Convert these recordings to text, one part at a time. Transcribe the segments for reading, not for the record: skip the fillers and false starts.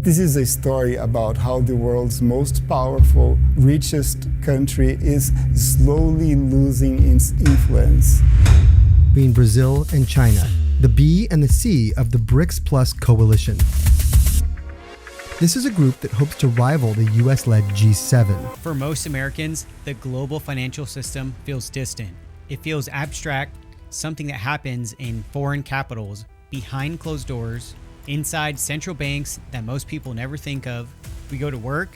This is a story about how the world's most powerful, richest country is slowly losing its influence. Being Brazil and China, the B and the C of the BRICS Plus coalition. This is a group that hopes to rival the US-led G7. For most Americans, the global financial system feels distant. It feels abstract, something that happens in foreign capitals, behind closed doors, inside central banks that most people never think of. We go to work,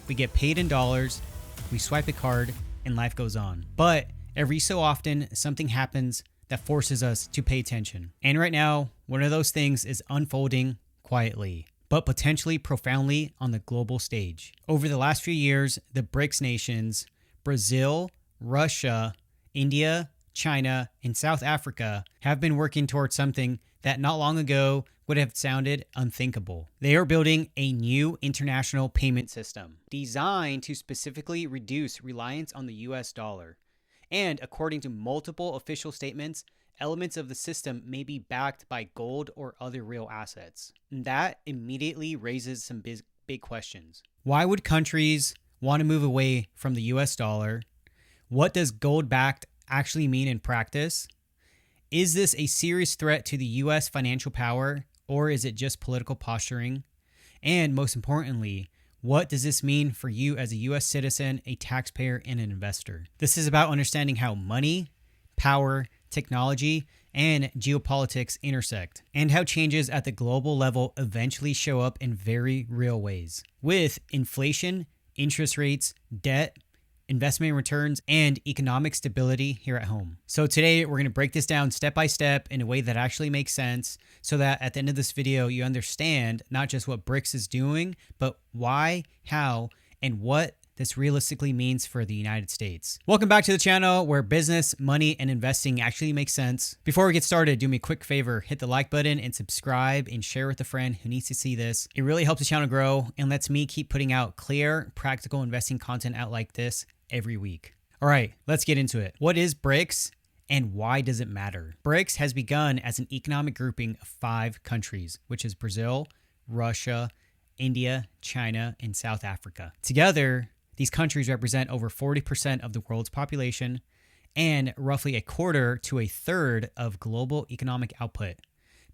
we get paid in dollars, we swipe a card, and life goes on. But every so often, something happens that forces us to pay attention. And right now, one of those things is unfolding quietly, but potentially profoundly on the global stage. Over the last few years, the BRICS nations, Brazil, Russia, India, China, and South Africa have been working towards something that not long ago would have sounded unthinkable. They are building a new international payment system designed to specifically reduce reliance on the US dollar. And according to multiple official statements, elements of the system may be backed by gold or other real assets. And that immediately raises some big questions. Why would countries want to move away from the US dollar? What does gold-backed actually mean in practice? Is this a serious threat to the US financial power, or is it just political posturing? And most importantly, what does this mean for you as a US citizen, a taxpayer, and an investor? This is about understanding how money, power, technology, and geopolitics intersect, and how changes at the global level eventually show up in very real ways, with inflation, interest rates, debt, investment returns, and economic stability here at home. So today we're going to break this down step by step in a way that actually makes sense, so that at the end of this video you understand not just what BRICS is doing, but why, how, and what this realistically means for the United States. Welcome back to the channel where business, money, and investing actually make sense. Before we get started, do me a quick favor, hit the like button and subscribe and share with a friend who needs to see this. It really helps the channel grow and lets me keep putting out clear, practical investing content out like this every week. All right, let's get into it. What is BRICS and why does it matter? BRICS has begun as an economic grouping of 5 countries, which is Brazil, Russia, India, China, and South Africa. Together, these countries represent over 40% of the world's population and roughly a quarter to a third of global economic output,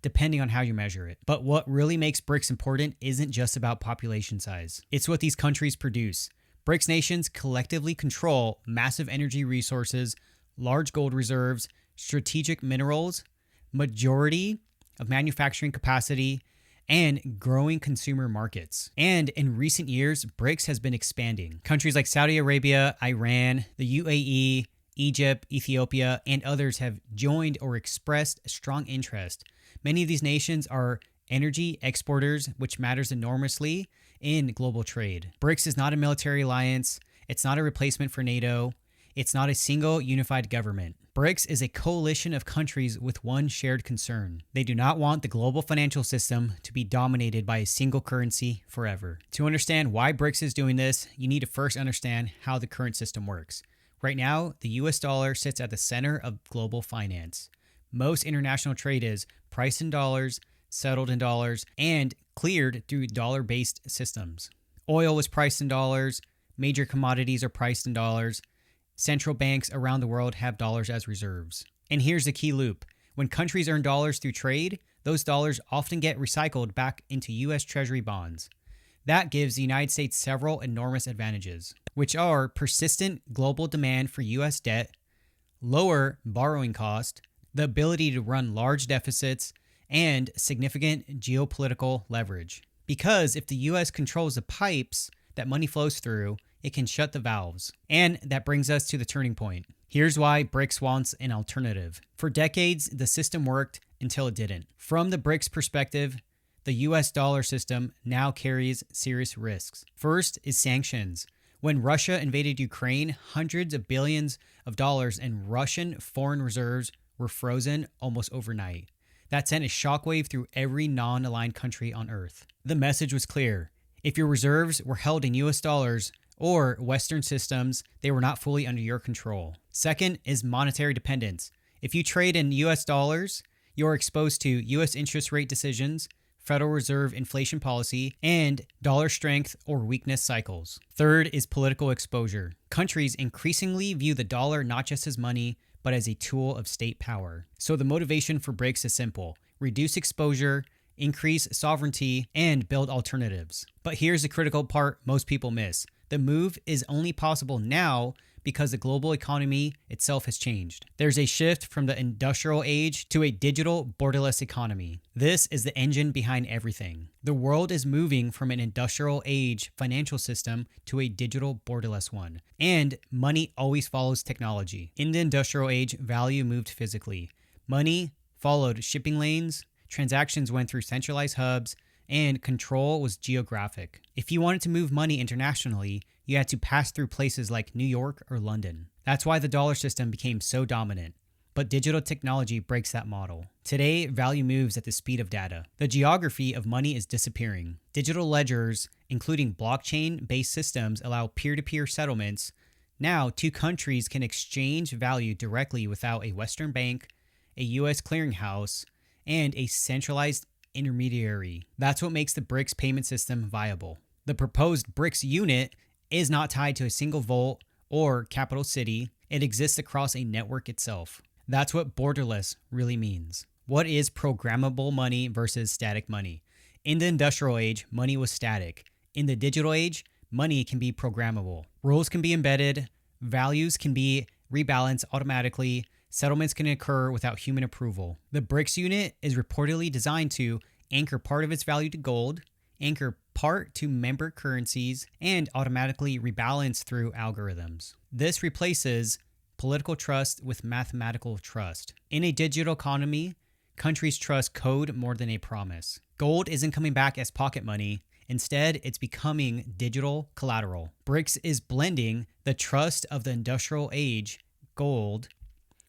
depending on how you measure it. But what really makes BRICS important isn't just about population size. It's what these countries produce. BRICS nations collectively control massive energy resources, large gold reserves, strategic minerals, majority of manufacturing capacity, and growing consumer markets. And in recent years, BRICS has been expanding. Countries like Saudi Arabia, Iran, the UAE, Egypt, Ethiopia, and others have joined or expressed a strong interest. Many of these nations are energy exporters, which matters enormously in global trade. BRICS is not a military alliance. It's not a replacement for NATO. It's not a single unified government. BRICS is a coalition of countries with one shared concern. They do not want the global financial system to be dominated by a single currency forever. To understand why BRICS is doing this, you need to first understand how the current system works. Right now, the US dollar sits at the center of global finance. Most international trade is priced in dollars, settled in dollars, and cleared through dollar-based systems. Oil is priced in dollars, major commodities are priced in dollars, central banks around the world have dollars as reserves. And here's the key loop. When countries earn dollars through trade, those dollars often get recycled back into US Treasury bonds. That gives the United States several enormous advantages, which are persistent global demand for US debt, lower borrowing cost, the ability to run large deficits, and significant geopolitical leverage. Because if the US controls the pipes that money flows through, it can shut the valves. And that brings us to the turning point. Here's why BRICS wants an alternative. For decades, the system worked until it didn't. From the BRICS perspective, the US dollar system now carries serious risks. First is sanctions. When Russia invaded Ukraine, hundreds of billions of dollars in Russian foreign reserves were frozen almost overnight. That sent a shockwave through every non-aligned country on Earth. The message was clear. If your reserves were held in US dollars or Western systems, they were not fully under your control. Second is monetary dependence. If you trade in US dollars, you're exposed to US interest rate decisions, Federal Reserve inflation policy, and dollar strength or weakness cycles. Third is political exposure. Countries increasingly view the dollar not just as money, but as a tool of state power. So the motivation for BRICS is simple: reduce exposure, increase sovereignty, and build alternatives. But here's the critical part most people miss. The move is only possible now because the global economy itself has changed. There's a shift from the industrial age to a digital, borderless economy. This is the engine behind everything. The world is moving from an industrial age financial system to a digital, borderless one. And money always follows technology. In the industrial age, value moved physically. Money followed shipping lanes, transactions went through centralized hubs, and control was geographic. If you wanted to move money internationally, you had to pass through places like New York or London. That's why the dollar system became so dominant. But digital technology breaks that model. Today, value moves at the speed of data. The geography of money is disappearing. Digital ledgers, including blockchain-based systems, allow peer-to-peer settlements. Now, two countries can exchange value directly without a Western bank, a U.S. clearinghouse, and a centralized intermediary. That's what makes the BRICS payment system viable. The proposed BRICS unit is not tied to a single vault or capital city. It exists across a network itself. That's what borderless really means. What is programmable money versus static money? In the industrial age, money was static. In the digital age, money can be programmable. Rules can be embedded, values can be rebalanced automatically, settlements can occur without human approval. The BRICS unit is reportedly designed to anchor part of its value to gold, anchor part to member currencies, and automatically rebalance through algorithms. This replaces political trust with mathematical trust. In a digital economy, countries trust code more than a promise. Gold isn't coming back as pocket money. Instead, it's becoming digital collateral. BRICS is blending the trust of the industrial age, gold,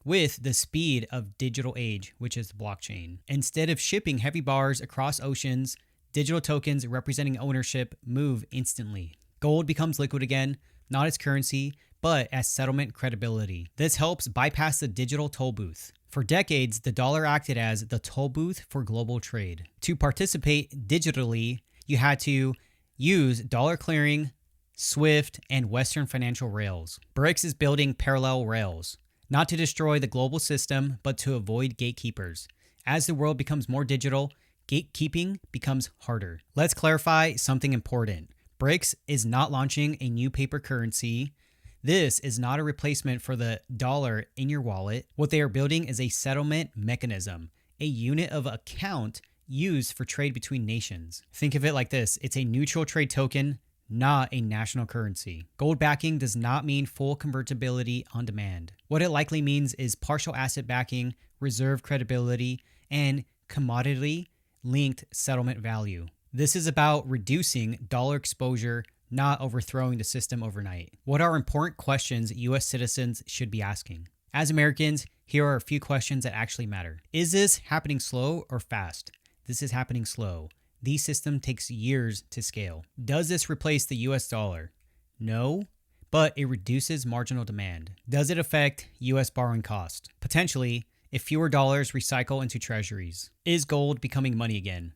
with the speed of digital age, which is the blockchain. Instead of shipping heavy bars across oceans, digital tokens representing ownership move instantly. Gold becomes liquid again, not as currency, but as settlement credibility. This helps bypass the digital toll booth. For decades, the dollar acted as the toll booth for global trade. To participate digitally, you had to use dollar clearing, SWIFT, and Western financial rails. BRICS is building parallel rails, not to destroy the global system, but to avoid gatekeepers. As the world becomes more digital, gatekeeping becomes harder. Let's clarify something important. BRICS is not launching a new paper currency. This is not a replacement for the dollar in your wallet. What they are building is a settlement mechanism, a unit of account used for trade between nations. Think of it like this: it's a neutral trade token, not a national currency. Gold backing does not mean full convertibility on demand. What it likely means is partial asset backing, reserve credibility, and commodity-linked settlement value. This is about reducing dollar exposure, not overthrowing the system overnight. What are important questions U.S. citizens should be asking? As Americans, here are a few questions that actually matter. Is this happening slow or fast? This is happening slow. The system takes years to scale. Does this replace the US dollar? No, but it reduces marginal demand. Does it affect US borrowing cost? Potentially, if fewer dollars recycle into treasuries. Is gold becoming money again?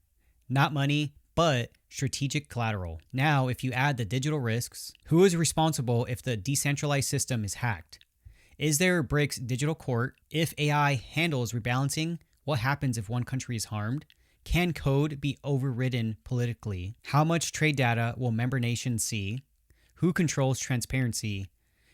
Not money, but strategic collateral. Now, if you add the digital risks, who is responsible if the decentralized system is hacked? Is there a BRICS digital court? If AI handles rebalancing, what happens if one country is harmed? Can code be overridden politically? How much trade data will member nations see? Who controls transparency?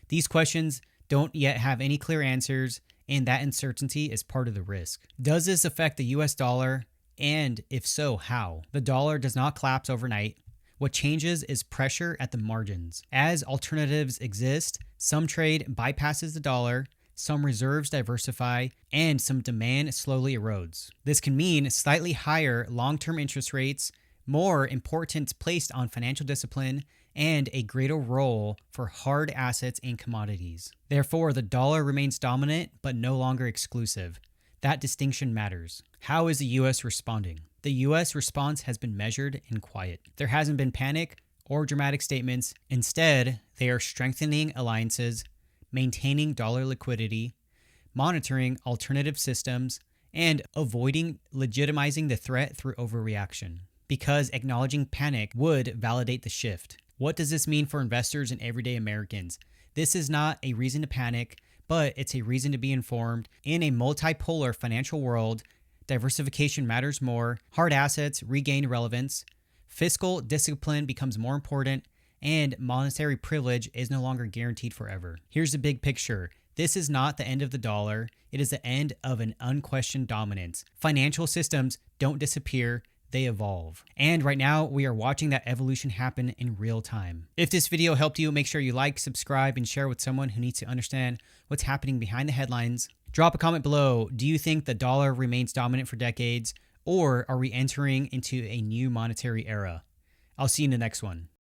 These questions don't yet have any clear answers, and that uncertainty is part of the risk. Does this affect the US dollar? And if so, how? The dollar does not collapse overnight. What changes is pressure at the margins. As alternatives exist, some trade bypasses the dollar, some reserves diversify, and some demand slowly erodes. This can mean slightly higher long-term interest rates, more importance placed on financial discipline, and a greater role for hard assets and commodities. Therefore, the dollar remains dominant but no longer exclusive. That distinction matters. How is the U.S. responding? The U.S. response has been measured and quiet. There hasn't been panic or dramatic statements. Instead, they are strengthening alliances, maintaining dollar liquidity, monitoring alternative systems, and avoiding legitimizing the threat through overreaction, because acknowledging panic would validate the shift. What does this mean for investors and everyday Americans? This is not a reason to panic, but it's a reason to be informed. In a multipolar financial world, diversification matters more, hard assets regain relevance, fiscal discipline becomes more important, and monetary privilege is no longer guaranteed forever. Here's the big picture. This is not the end of the dollar. It is the end of an unquestioned dominance. Financial systems don't disappear, they evolve. And right now, we are watching that evolution happen in real time. If this video helped you, make sure you like, subscribe, and share with someone who needs to understand what's happening behind the headlines. Drop a comment below. Do you think the dollar remains dominant for decades, or are we entering into a new monetary era? I'll see you in the next one.